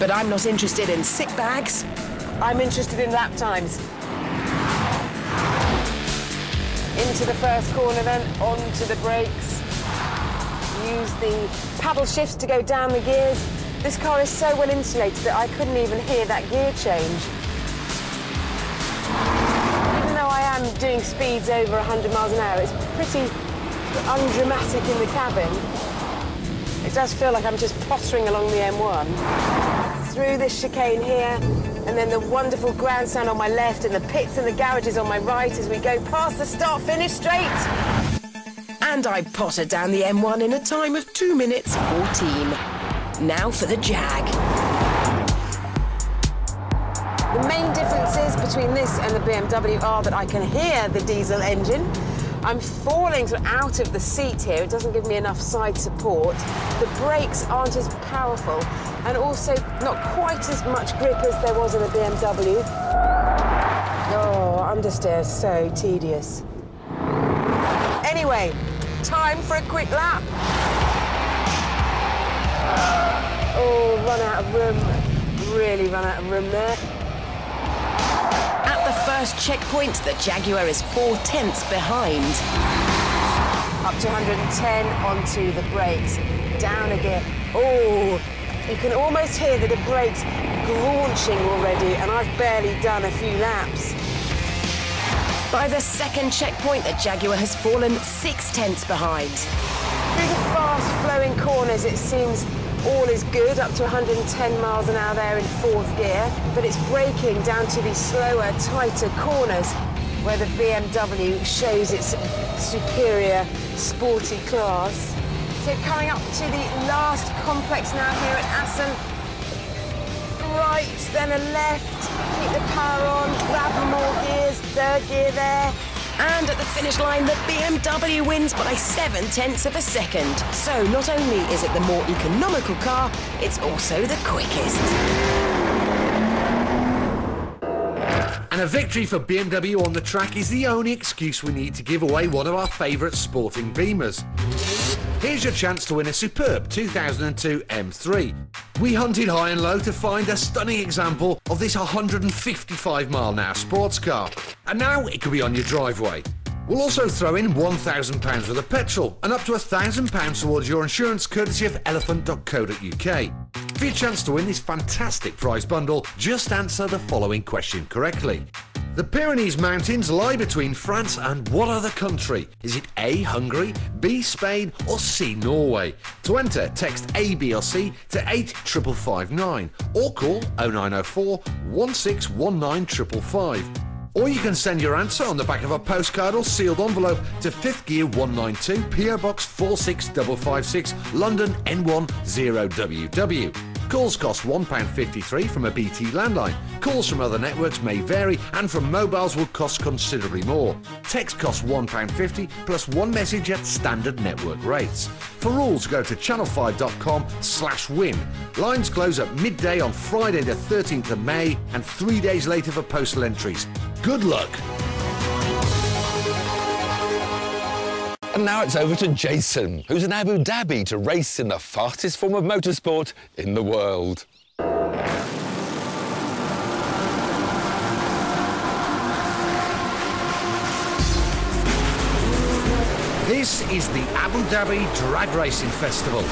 But I'm not interested in sick bags. I'm interested in lap times. Into the first corner then, onto the brakes. Use the paddle shifts to go down the gears. This car is so well insulated that I couldn't even hear that gear change. Even though I am doing speeds over 100 miles an hour, it's pretty undramatic in the cabin. It does feel like I'm just pottering along the M1. Through this chicane here, and then the wonderful grandstand on my left and the pits and the garages on my right as we go past the start-finish straight. And I pottered down the M1 in a time of 2 minutes 14. Now for the Jag. The main differences between this and the BMW are that I can hear the diesel engine. I'm falling sort of out of the seat here. It doesn't give me enough side support. The brakes aren't as powerful and also not quite as much grip as there was in the BMW. Oh, understeer, so tedious. Anyway, time for a quick lap. Oh, run out of room. Really run out of room there. At the first checkpoint, the Jaguar is 4/10 behind. Up to 110, onto the brakes. Down again. Oh, you can almost hear that the brakes graunching already, and I've barely done a few laps. By the second checkpoint, the Jaguar has fallen 6/10 behind. Through the fast-flowing corners, it seems all is good, up to 110 miles an hour there in fourth gear, but it's braking down to the slower, tighter corners where the BMW shows its superior sporty class. So coming up to the last complex now here at Assen. Right, then a left, keep the power on, grab more gears, third gear there. And at the finish line, the BMW wins by 7/10 of a second. So not only is it the more economical car, it's also the quickest. And a victory for BMW on the track is the only excuse we need to give away one of our favourite sporting Beamers. Here's your chance to win a superb 2002 M3. We hunted high and low to find a stunning example of this 155-mile-an-hour sports car. And now it could be on your driveway. We'll also throw in £1,000 worth of petrol and up to £1,000 towards your insurance courtesy of elephant.co.uk. For your chance to win this fantastic prize bundle, just answer the following question correctly. The Pyrenees Mountains lie between France and what other country? Is it A, Hungary, B, Spain, or C, Norway? To enter, text A, B or C to 85559 or call 0904 1619 Or you can send your answer on the back of a postcard or sealed envelope to 5th Gear 192, PO Box 46556, London N10WW. Calls cost £1.53 from a BT landline. Calls from other networks may vary and from mobiles will cost considerably more. Text costs £1.50 plus one message at standard network rates. For rules, go to channel5.com/win. Lines close at midday on Friday the 13th of May and 3 days later for postal entries. Good luck! And now it's over to Jason, who's in Abu Dhabi to race in the fastest form of motorsport in the world. This is the Abu Dhabi Drag Racing Festival.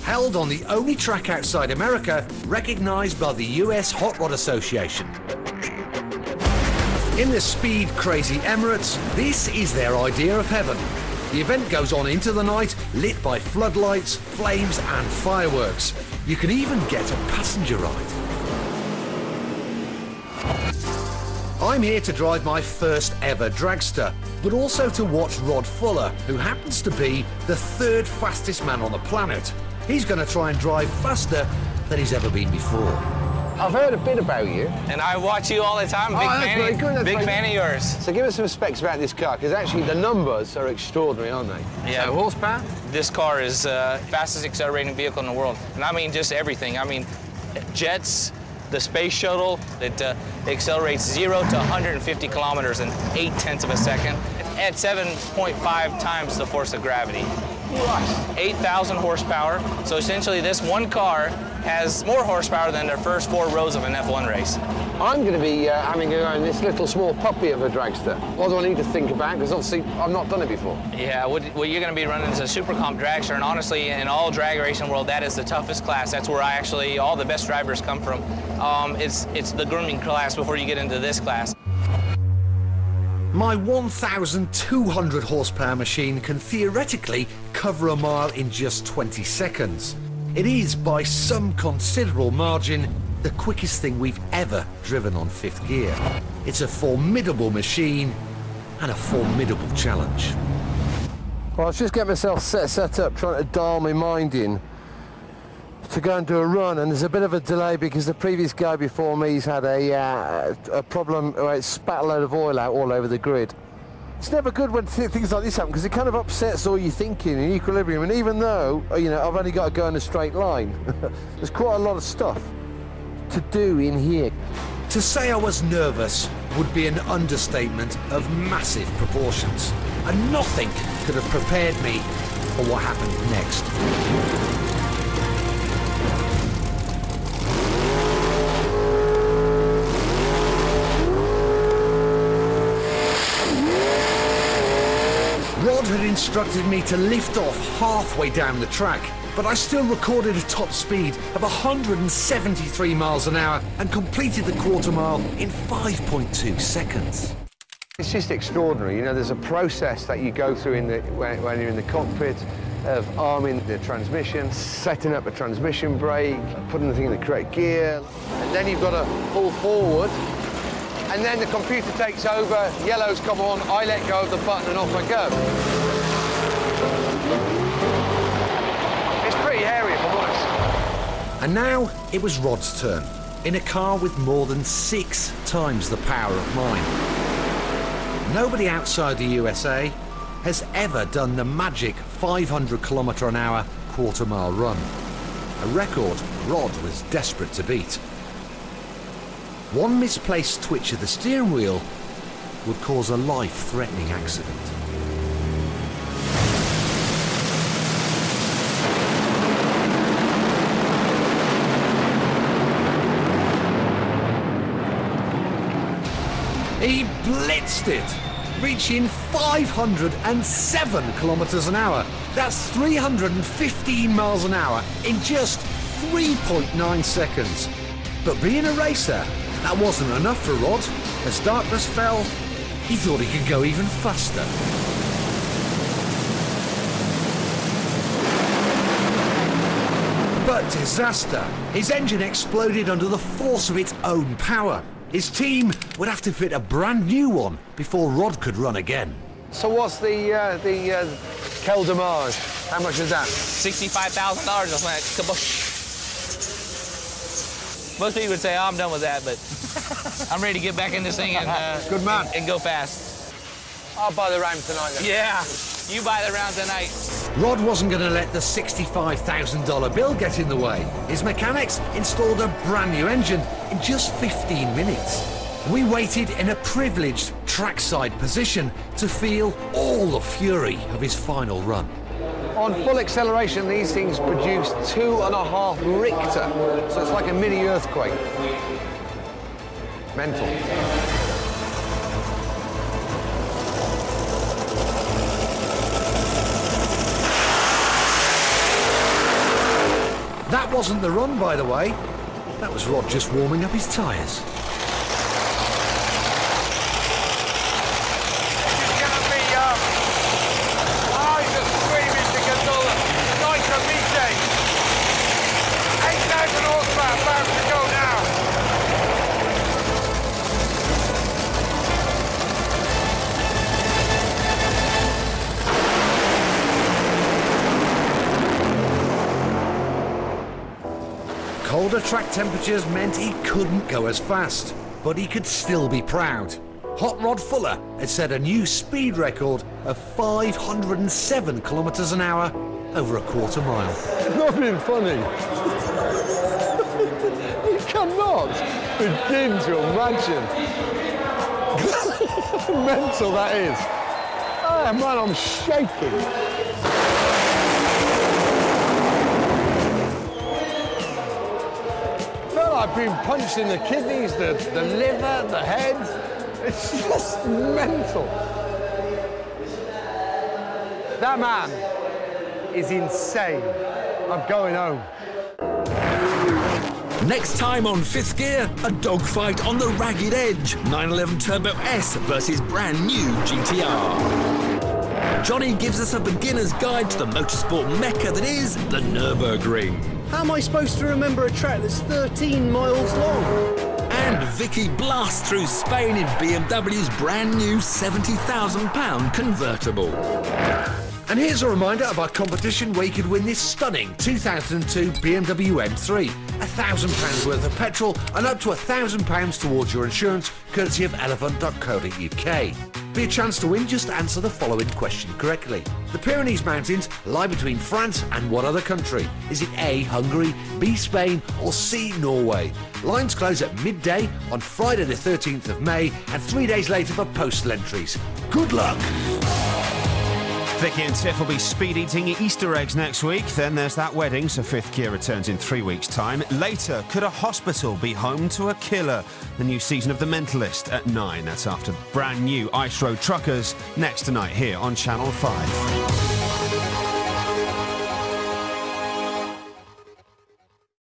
Held on the only track outside America recognised by the US Hot Rod Association. In the speed-crazy Emirates, this is their idea of heaven. The event goes on into the night, lit by floodlights, flames and fireworks. You can even get a passenger ride. I'm here to drive my first ever dragster, but also to watch Rod Fuller, who happens to be the third fastest man on the planet. He's going to try and drive faster than he's ever been before. I've heard a bit about you. And I watch you all the time. Big fan of yours. So give us some specs about this car, because actually the numbers are extraordinary, aren't they? Yeah. So horsepower? This car is the fastest accelerating vehicle in the world. And I mean just everything. I mean jets, the space shuttle, it accelerates 0 to 150 kilometers in 0.8 of a second at 7.5 times the force of gravity. Right. 8,000 horsepower. So essentially this one car has more horsepower than the first 4 rows of an F1 race. I'm going to be having a go in this little small puppy of a dragster. What do I need to think about? Because obviously I've not done it before. Yeah, what you're going to be running is a super comp dragster, and honestly, in all drag racing world, that is the toughest class. That's where all the best drivers come from. It's the grooming class before you get into this class. My 1,200 horsepower machine can theoretically cover a mile in just 20 seconds. It is, by some considerable margin, the quickest thing we've ever driven on 5th gear. It's a formidable machine and a formidable challenge. Well, I was just getting myself set up, trying to dial my mind in to go and do a run, and there's a bit of a delay because the previous guy before me's had a problem where it spat a load of oil out all over the grid. It's never good when things like this happen because it kind of upsets all your thinking and equilibrium, and even though, you know, I've only got to go in a straight line, there's quite a lot of stuff to do in here. To say I was nervous would be an understatement of massive proportions, and nothing could have prepared me for what happened next. Rod had instructed me to lift off halfway down the track, but I still recorded a top speed of 173 miles an hour and completed the quarter mile in 5.2 seconds. It's just extraordinary. You know, there's a process that you go through when you're in the cockpit of arming the transmission, setting up a transmission brake, putting the thing in the correct gear, and then you've got to pull forward, and then the computer takes over, yellows come on, I let go of the button and off I go. It's pretty hairy, if I'm honest. And now it was Rod's turn, in a car with more than 6 times the power of mine. Nobody outside the USA has ever done the magic 500km/h quarter-mile run, a record Rod was desperate to beat. One misplaced twitch of the steering wheel would cause a life-threatening accident. He blitzed it, reaching 507km/h. That's 315 miles an hour in just 3.9 seconds. But being a racer, that wasn't enough for Rod. As darkness fell, he thought he could go even faster. But disaster. His engine exploded under the force of its own power. His team would have to fit a brand new one before Rod could run again. So what's the Quel Dommage? How much is that? $65,000 on that kabush. Most people would say, oh, I'm done with that, but I'm ready to get back in this thing and, Good man. And go fast. I'll buy the round tonight then. Yeah, you buy the round tonight. Rod wasn't going to let the $65,000 bill get in the way. His mechanics installed a brand new engine in just 15 minutes. We waited in a privileged trackside position to feel all the fury of his final run. On full acceleration, these things produce 2.5 Richter, so it's like a mini earthquake. Mental. That wasn't the run, by the way. That was Rod just warming up his tyres. Colder track temperatures meant he couldn't go as fast, but he could still be proud. Hot Rod Fuller had set a new speed record of 507km/h over a quarter mile. It's not being funny. You cannot begin to imagine how mental that is. Oh man, I'm shaking. I've been punched in the kidneys, the liver, the head. It's just mental. That man is insane. I'm going home. Next time on Fifth Gear, a dogfight on the ragged edge. 911 Turbo S versus brand new GTR. Johnny gives us a beginner's guide to the motorsport mecca that is the Nürburgring. How am I supposed to remember a track that's 13 miles long? And Vicki blasts through Spain in BMW's brand new £70,000 convertible. And here's a reminder of our competition where you could win this stunning 2002 BMW M3. £1,000 worth of petrol and up to £1,000 towards your insurance, courtesy of elephant.co.uk. For your chance to win, just answer the following question correctly. The Pyrenees Mountains lie between France and what other country? Is it A, Hungary, B, Spain, or C, Norway? Lines close at midday on Friday the 13th of May and 3 days later for postal entries. Good luck! Vicki and Tiff will be speed-eating Easter eggs next week. Then there's that wedding, so Fifth Gear returns in 3 weeks' time. Later, could a hospital be home to a killer? The new season of The Mentalist at 9. That's after brand new Ice Road Truckers, next tonight here on Channel 5.